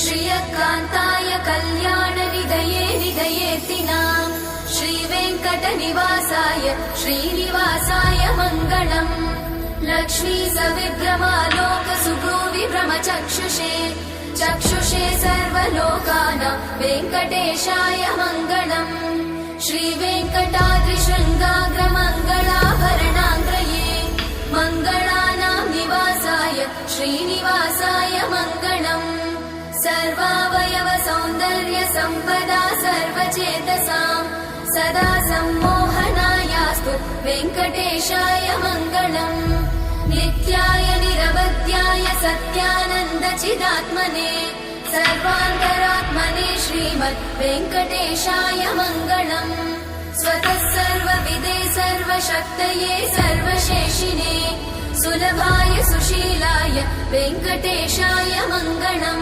श्रियकान्ताय कल्याणनिधये निधयेतिनाम् श्रीवेङ्कटनिवासाय श्रीनिवासाय मङ्गलम्। लक्ष्मी सविभ्रमालोकसुभ्रूविभ्रमचक्षुषे चक्षुषे सर्वलोकानां वेङ्कटेशाय मङ्गलम्। श्रीवेङ्कटाद्रिशृङ्गाग्रमङ्गलाभरणाङ्ग्रये मङ्गलानां निवासाय श्रीनिवासाय मङ्गलम्। सर्वावयव सौन्दर्य सम्पदा सर्वचेतसां सदा सम्मोहनायास्तु वेङ्कटेशाय मङ्गलम्। नित्याय निरवध्याय सत्यानन्दचिदात्मने सर्वान्तरात्मने श्रीमद् वेङ्कटेशाय मङ्गलम्। स्वतः सर्वविदे सर्वशक्तये सर्वशेषिने सुलभाय सुशीलाय वेङ्कटेशाय मङ्गलम्।